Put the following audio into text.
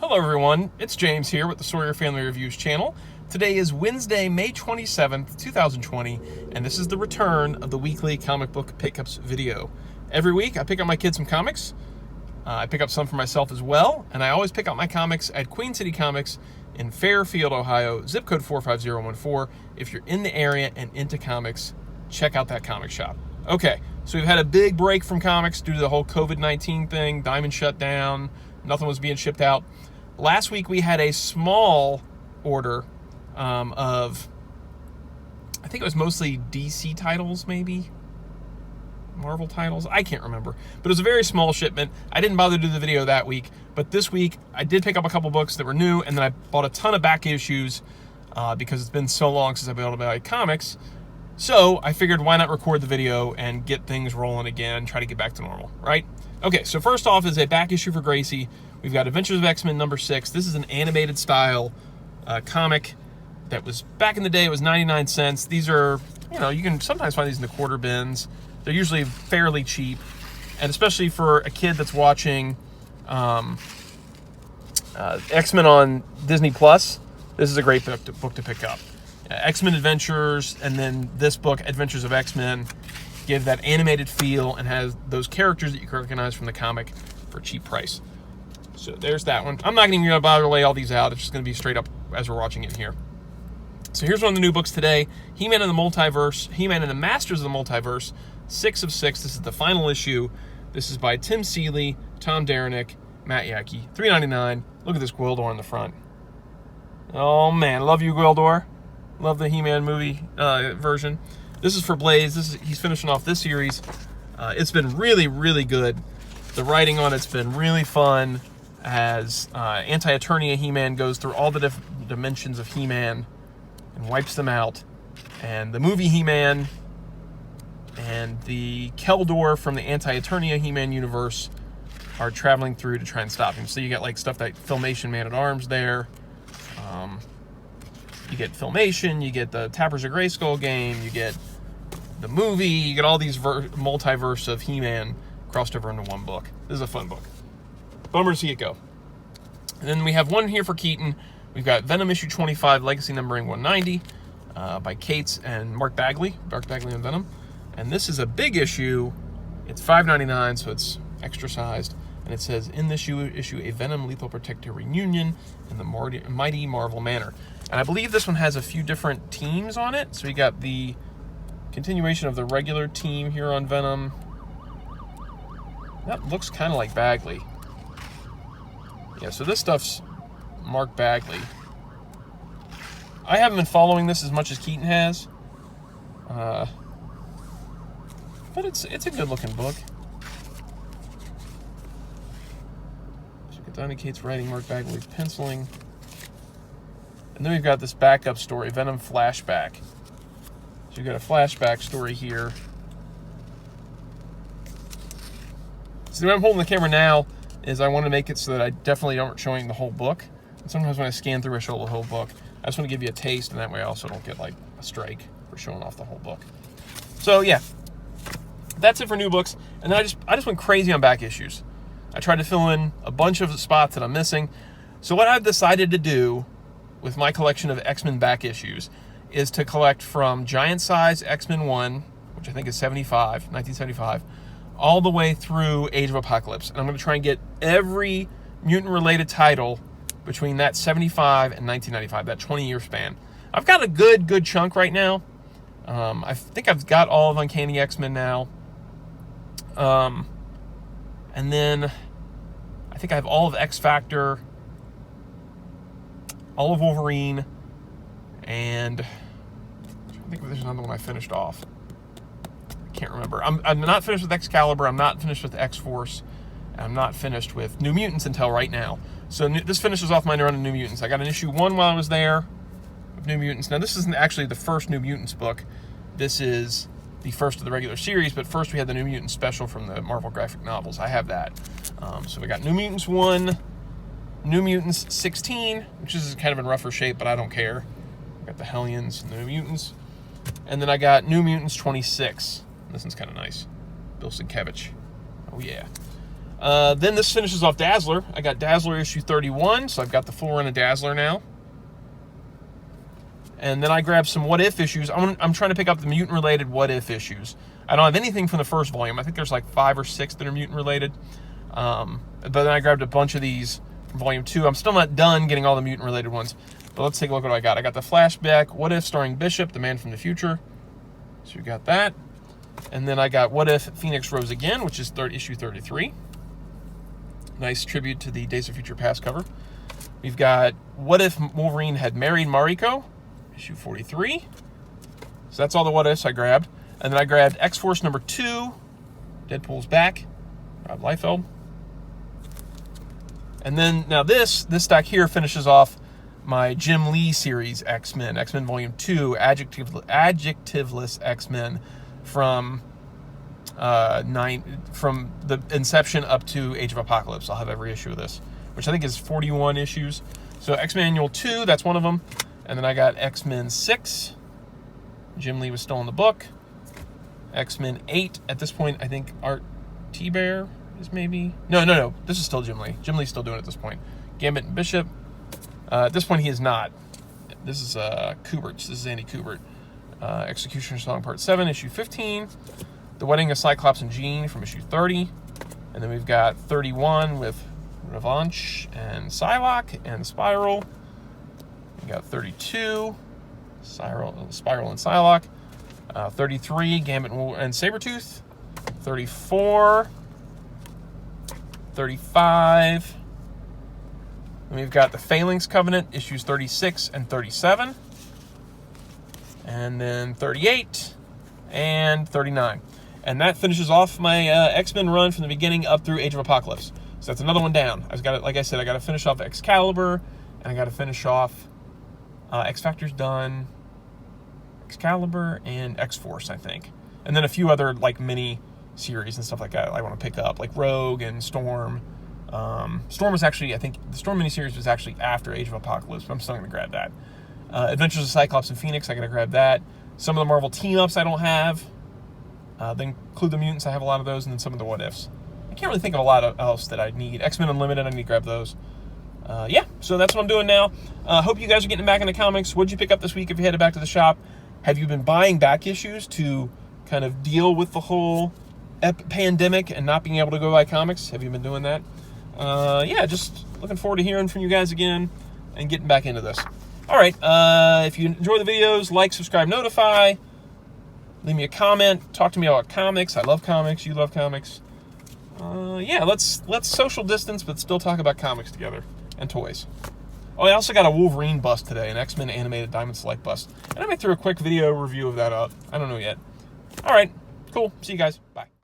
Hello everyone, it's James here with the Sawyer Family Reviews channel. Today is Wednesday, May 27th, 2020, and this is the return of the weekly comic book pickups video. Every week I pick up my kids some comics. I pick up some for myself as well, and I always pick up my comics at Queen City Comics in Fairfield, Ohio, zip code 45014. If you're in the area and into comics, check out that comic shop. Okay, so we've had a big break from comics due to the whole COVID-19 thing. Diamond shut down, nothing was being shipped out. Last week we had a small order of, I think it was mostly DC titles, maybe? Marvel titles? I can't remember. But it was a very small shipment. I didn't bother to do the video that week, but this week I did pick up a couple books that were new, and then I bought a ton of back issues because it's been so long since I've been able to buy comics. So I figured, why not record the video and get things rolling again, try to get back to normal, right? Okay, so first off is a back issue for Gracie. We've got Adventures of X-Men number 6. This is an animated style comic that was, back in the day, it was 99 cents. These are, you can sometimes find these in the quarter bins. They're usually fairly cheap, and especially for a kid that's watching X-Men on Disney Plus, this is a great book to pick up. X-Men Adventures, and then this book, Adventures of X-Men, give that animated feel and has those characters that you can recognize from the comic for a cheap price. So there's that one. I'm not even going to bother to lay all these out. It's just going to be straight up as we're watching it here. So here's one of the new books today. He-Man and the Multiverse, He-Man and the Masters of the Multiverse, 6 of 6. This is the final issue. This is by Tim Seeley, Tom Derenick, Matt Yackey. $3.99. Look at this Gwildor in the front. Oh man, love you, Gwildor. Love the He-Man movie version. This is for Blaze. He's finishing off this series. It's been really, really good. The writing on it's been really fun as Anti-Eternia He-Man goes through all the different dimensions of He-Man and wipes them out. And the movie He-Man and the Keldor from the Anti-Eternia He-Man universe are traveling through to try and stop him. So you got like stuff like Filmation Man-at-Arms there. You get Filmation, you get the Tappers of Grayskull game, you get the movie, you get all these multiverse of He-Man crossed over into one book. This is a fun book. Bummer to see it go. And then we have one here for Keaton. We've got Venom issue 25, legacy numbering 190, by Cates and Mark Bagley and Venom. And this is a big issue. It's $5.99, so it's extra sized. And it says, in this issue, a Venom Lethal Protector reunion in the mighty Marvel manner. And I believe this one has a few different teams on it. So we got the continuation of the regular team here on Venom. That looks kind of like Bagley. Yeah, so this stuff's Mark Bagley. I haven't been following this as much as Keaton has. But it's a good looking book. So we've got Donny Cates writing, Mark Bagley's penciling. And then we've got this backup story, Venom Flashback. So you've got a flashback story here. So the way I'm holding the camera now is I want to make it so that I definitely don't showing the whole book. And sometimes when I scan through, I show the whole book. I just want to give you a taste, and that way I also don't get like a strike for showing off the whole book. So yeah, that's it for new books. And then I just went crazy on back issues. I tried to fill in a bunch of spots that I'm missing. So what I've decided to do with my collection of X-Men back issues is to collect from Giant Size X-Men 1, which I think is 1975, all the way through Age of Apocalypse. And I'm going to try and get every mutant-related title between that 75 and 1995, that 20-year span. I've got a good chunk right now. I think I've got all of Uncanny X-Men now. And then I think I have all of X-Factor, all of Wolverine, and I think there's another one I finished off. I can't remember. I'm not finished with Excalibur. I'm not finished with X-Force. And I'm not finished with New Mutants until right now. So this finishes off my run of New Mutants. I got an issue 1 while I was there of New Mutants. Now this isn't actually the first New Mutants book. This is the first of the regular series, but first we had the New Mutants Special from the Marvel graphic novels. I have that. So we got New Mutants 1, New Mutants 16, which is kind of in rougher shape, but I don't care. I got the Hellions and the New Mutants. And then I got New Mutants 26. This one's kind of nice. Bill Sienkiewicz. Oh yeah. Then this finishes off Dazzler. I got Dazzler issue 31, so I've got the full run of Dazzler now. And then I grabbed some What If issues. I'm trying to pick up the mutant-related What If issues. I don't have anything from the first volume. I think there's like 5 or 6 that are mutant-related. But then I grabbed a bunch of these from volume 2. I'm still not done getting all the mutant-related ones. But let's take a look at what I got. I got the Flashback What If starring Bishop, the Man from the Future. So we got that. And then I got What If Phoenix Rose Again, which is issue 33. Nice tribute to the Days of Future Past cover. We've got What If Wolverine Had Married Mariko, issue 43. So that's all the What Ifs I grabbed. And then I grabbed X-Force number 2, Deadpool's back, Rob Liefeld. And then, now this stack here finishes off my Jim Lee series X-Men Volume 2, Adjectiveless X-Men from from the inception up to Age of Apocalypse. I'll have every issue of this, which I think is 41 issues. So X-Men Annual 2, that's one of them. And then I got X-Men 6. Jim Lee was still in the book. X-Men 8. At this point, I think Art T-Bear is maybe... No. This is still Jim Lee. Jim Lee's still doing it at this point. Gambit and Bishop. At this point, he is not. This is Kubert's. This is Andy Kubert. Executioner Song Part 7, issue 15. The Wedding of Cyclops and Jean from issue 30. And then we've got 31 with Revanche and Psylocke and Spiral. We got 32, Spiral and Psylocke. 33, Gambit and Sabretooth. 34. 35. And we've got the Phalanx Covenant, issues 36 and 37. And then 38 and 39. And that finishes off my X-Men run from the beginning up through Age of Apocalypse. So that's another one down. I've got, like I said, I got to finish off Excalibur, and I got to finish off X-Factor's done, Excalibur, and X-Force, I think. And then a few other like mini series and stuff like that I want to pick up, like Rogue and Storm. Storm was actually, I think, the Storm miniseries was actually after Age of Apocalypse, but I'm still going to grab that. Adventures of Cyclops and Phoenix, I got to grab that. Some of the Marvel team-ups I don't have. Then include the Mutants, I have a lot of those, and then some of the What Ifs. I can't really think of a lot else that I need. X-Men Unlimited, I need to grab those. Yeah, so that's what I'm doing now. Hope you guys are getting back into comics. What did you pick up this week if you headed back to the shop? Have you been buying back issues to kind of deal with the whole pandemic and not being able to go buy comics? Have you been doing that? Yeah, just looking forward to hearing from you guys again and getting back into this. All right, if you enjoy the videos, like, subscribe, notify. Leave me a comment. Talk to me about comics. I love comics. You love comics. Yeah, let's social distance, but still talk about comics together and toys. Oh, I also got a Wolverine bust today, an X-Men animated Diamond Select bust. And I might throw a quick video review of that up. I don't know yet. All right, cool. See you guys. Bye.